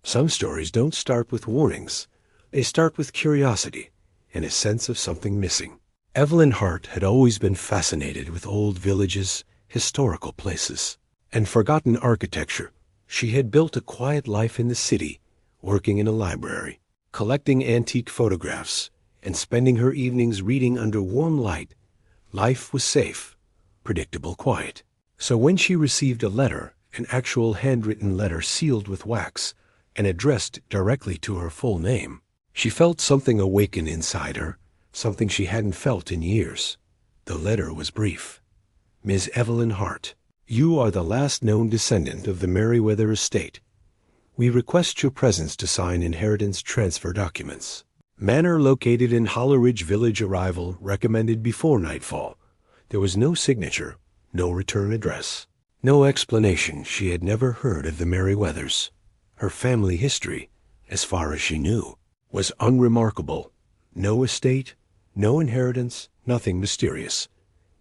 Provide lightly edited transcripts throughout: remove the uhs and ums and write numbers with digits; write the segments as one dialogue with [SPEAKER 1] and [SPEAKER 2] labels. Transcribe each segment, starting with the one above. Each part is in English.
[SPEAKER 1] Some stories don't start with warnings. They start with curiosity and a sense of something missing. Evelyn Hart had always been fascinated with old villages, historical places, and forgotten architecture. She had built a quiet life in the city, working in a library, collecting antique photographs, and spending her evenings reading under warm light. Life was safe, predictable, quiet. So when she received a letter, an actual handwritten letter sealed with wax and addressed directly to her full name, she felt something awaken inside her, something she hadn't felt in years. The letter was brief. Ms. Evelyn Hart, you are the last known descendant of the Merriweather estate. We request your presence to sign inheritance transfer documents. Manor located in Hollow Ridge Village. Arrival recommended before nightfall. There was no signature, no return address, no explanation. She had never heard of the Merriweathers. Her family history, as far as she knew, was unremarkable. No estate, no inheritance, nothing mysterious.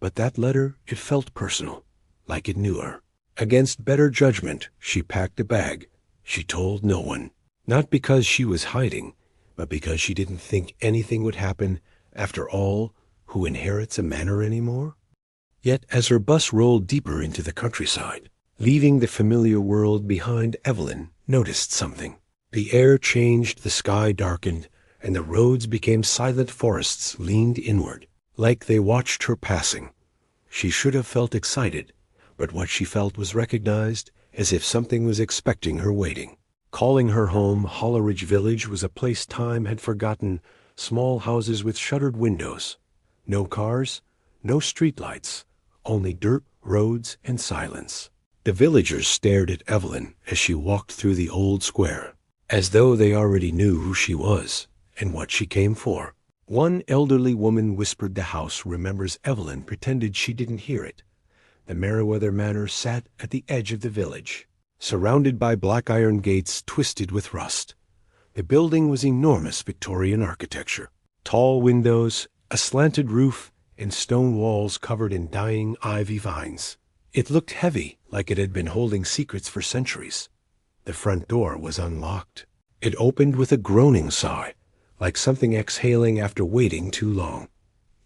[SPEAKER 1] But that letter, it felt personal, like it knew her. Against better judgment, she packed a bag. She told no one, not because she was hiding, but because she didn't think anything would happen. After all, who inherits a manor anymore? Yet as her bus rolled deeper into the countryside, leaving the familiar world behind, Evelyn noticed something. The air changed, the sky darkened, and the roads became silent forests leaned inward, like they watched her passing. She should have felt excited, but what she felt was recognized, as if something was expecting her, waiting. Calling her home, Hollow Ridge Village was a place time had forgotten. Small houses with shuttered windows. No cars, no streetlights, only dirt, roads, and silence. The villagers stared at Evelyn as she walked through the old square, as though they already knew who she was and what she came for. One elderly woman whispered the house. Remembers Evelyn pretended she didn't hear it. The Merriweather Manor sat at the edge of the village, surrounded by black iron gates twisted with rust. The building was enormous Victorian architecture. Tall windows, a slanted roof, and stone walls covered in dying ivy vines. It looked heavy, like it had been holding secrets for centuries. The front door was unlocked. It opened with a groaning sigh, like something exhaling after waiting too long.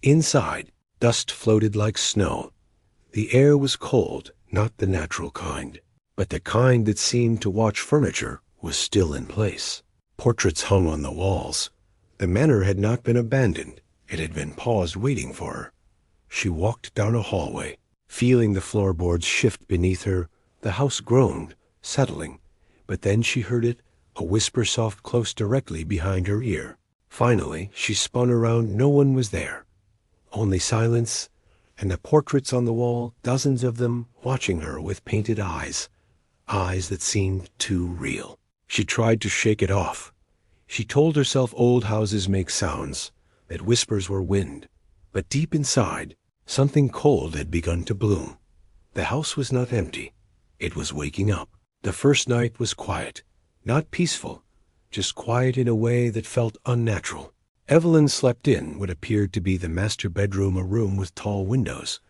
[SPEAKER 1] Inside, dust floated like snow. The air was cold, not the natural kind, but the kind that seemed to watch furniture was still in place. Portraits hung on the walls. The manor had not been abandoned. It had been paused waiting for her. She walked down a hallway, feeling the floorboards shift beneath her. The house groaned, settling, but then she heard it, a whisper soft close directly behind her ear. Finally, she spun around. No one was there. Only silence, and the portraits on the wall, dozens of them, watching her with painted eyes, eyes that seemed too real. She tried to shake it off. She told herself old houses make sounds, that whispers were wind. But deep inside, something cold had begun to bloom. The house was not empty. It was waking up. The first night was quiet, not peaceful, just quiet in a way that felt unnatural. Evelyn slept in what appeared to be the master bedroom, a room with tall windows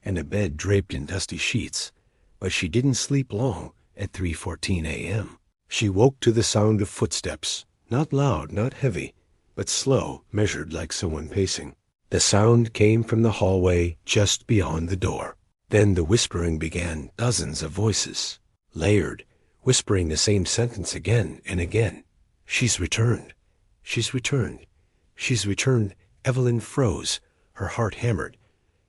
[SPEAKER 1] and a bed draped in dusty sheets. But she didn't sleep long. At 3:14 a.m., she woke to the sound of footsteps, not loud, not heavy, but slow, measured, like someone pacing. The sound came from the hallway just beyond the door. Then the whispering began, dozens of voices, layered, whispering the same sentence again and again. She's returned. She's returned. She's returned. Evelyn froze, her heart hammered.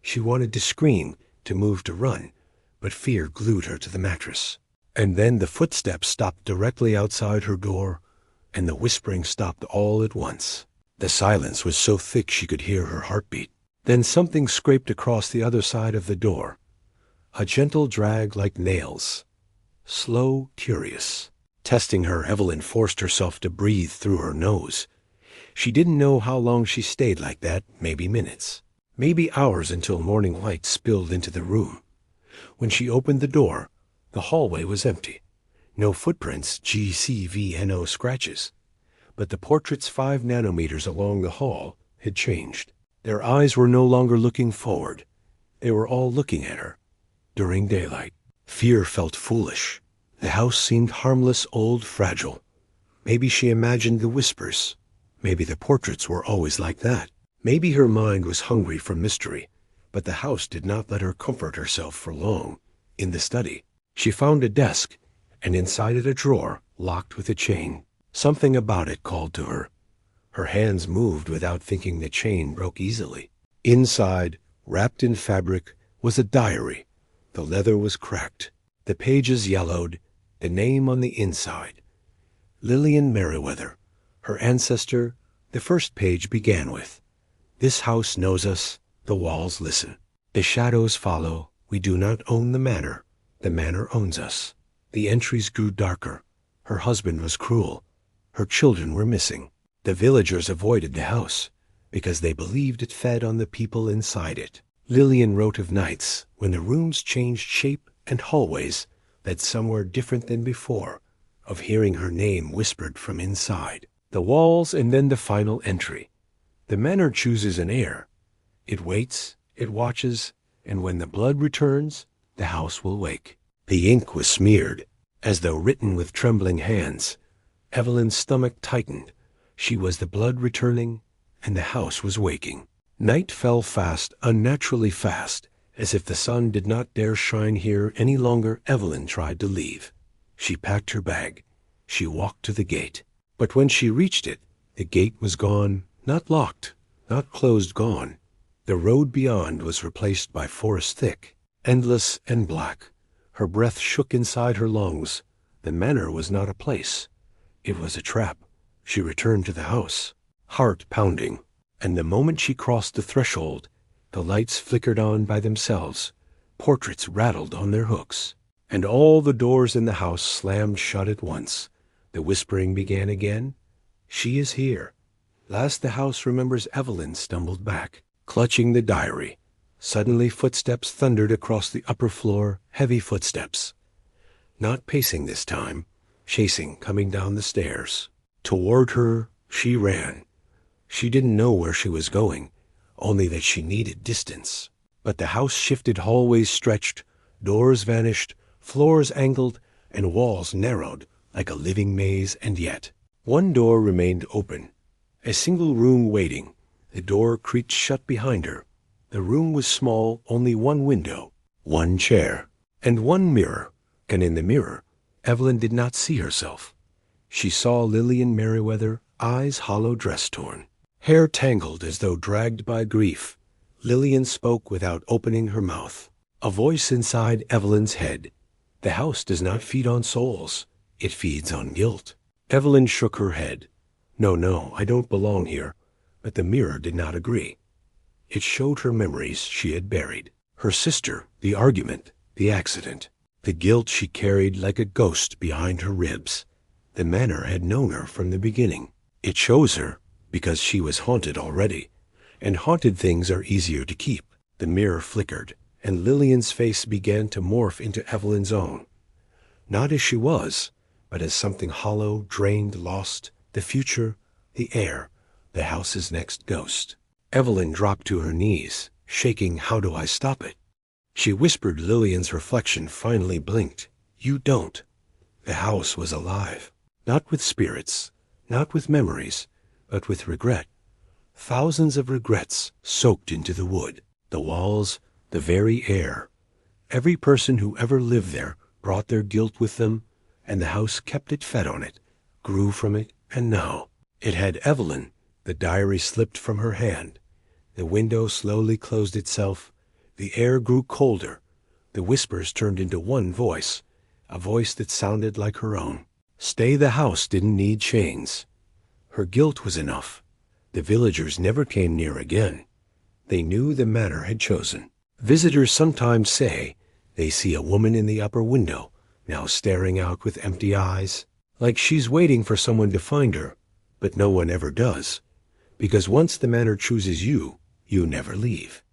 [SPEAKER 1] She wanted to scream, to move, to run, but fear glued her to the mattress. And then the footsteps stopped directly outside her door, and the whispering stopped all at once. The silence was so thick she could hear her heartbeat. Then something scraped across the other side of the door, a gentle drag like nails. Slow, curious. Testing her, Evelyn forced herself to breathe through her nose. She didn't know how long she stayed like that, maybe minutes, maybe hours, until morning light spilled into the room. When she opened the door, the hallway was empty. No footprints, GCVNO scratches. But the portraits 5 nanometers along the hall had changed. Their eyes were no longer looking forward. They were all looking at her. During daylight, fear felt foolish. The house seemed harmless, old, fragile. Maybe she imagined the whispers. Maybe the portraits were always like that. Maybe her mind was hungry for mystery, but the house did not let her comfort herself for long. In the study, she found a desk, and inside it a drawer locked with a chain. Something about it called to her. Her hands moved without thinking the chain broke easily. Inside, wrapped in fabric, was a diary. The leather was cracked. The pages yellowed. The name on the inside. Lillian Merriweather, her ancestor. The first page began with, "This house knows us. The walls listen. The shadows follow. We do not own the manor. The manor owns us." The entries grew darker. Her husband was cruel. Her children were missing. The villagers avoided the house because they believed it fed on the people inside it. Lillian wrote of nights when the rooms changed shape and hallways led somewhere different than before, of hearing her name whispered from inside. The walls, and then the final entry. The manor chooses an heir. It waits, it watches, and when the blood returns, the house will wake. The ink was smeared, as though written with trembling hands. Evelyn's stomach tightened. She was the blood returning, and the house was waking. Night fell fast, unnaturally fast, as if the sun did not dare shine here any longer. Evelyn tried to leave. She packed her bag. She walked to the gate. But when she reached it, the gate was gone, not locked, not closed, gone. The road beyond was replaced by forest thick, endless and black. Her breath shook inside her lungs. The manor was not a place. It was a trap. She returned to the house, heart pounding, and the moment she crossed the threshold, the lights flickered on by themselves, portraits rattled on their hooks, and all the doors in the house slammed shut at once. The whispering began again. "She is here." Last the house remembers Evelyn stumbled back, clutching the diary. Suddenly footsteps thundered across the upper floor, heavy footsteps. Not pacing this time, chasing, coming down the stairs. Toward her she ran. She didn't know where she was going, only that she needed distance. But the house shifted, hallways stretched, doors vanished, floors angled, and walls narrowed like a living maze, and yet one door remained open. A single room waiting. The door creaked shut behind her. The room was small, only one window, one chair, and one mirror, and in the mirror, Evelyn did not see herself. She saw Lillian Merriweather, eyes hollow, dress torn, hair tangled as though dragged by grief. Lillian spoke without opening her mouth. A voice inside Evelyn's head. "The house does not feed on souls. It feeds on guilt." Evelyn shook her head. No, I don't belong here." But the mirror did not agree. It showed her memories she had buried. Her sister, the argument, the accident, the guilt she carried like a ghost behind her ribs. The manor had known her from the beginning. It chose her because she was haunted already, and haunted things are easier to keep. The mirror flickered, and Lillian's face began to morph into Evelyn's own. Not as she was, but as something hollow, drained, lost, the future, the air, the house's next ghost. Evelyn dropped to her knees, shaking. "How do I stop it?" She whispered. Lillian's reflection finally blinked. "You don't." The house was alive, not with spirits, not with memories, but with regret. Thousands of regrets soaked into the wood, the walls, the very air. Every person who ever lived there brought their guilt with them, and the house kept it, fed on it, grew from it, and now it had Evelyn. The diary slipped from her hand. The window slowly closed itself. The air grew colder. The whispers turned into one voice, a voice that sounded like her own. Stay. The house didn't need chains. Her guilt was enough. The villagers never came near again. They knew the manor had chosen. Visitors sometimes say they see a woman in the upper window, now staring out with empty eyes, like she's waiting for someone to find her. But no one ever does, because once the manor chooses you, you never leave.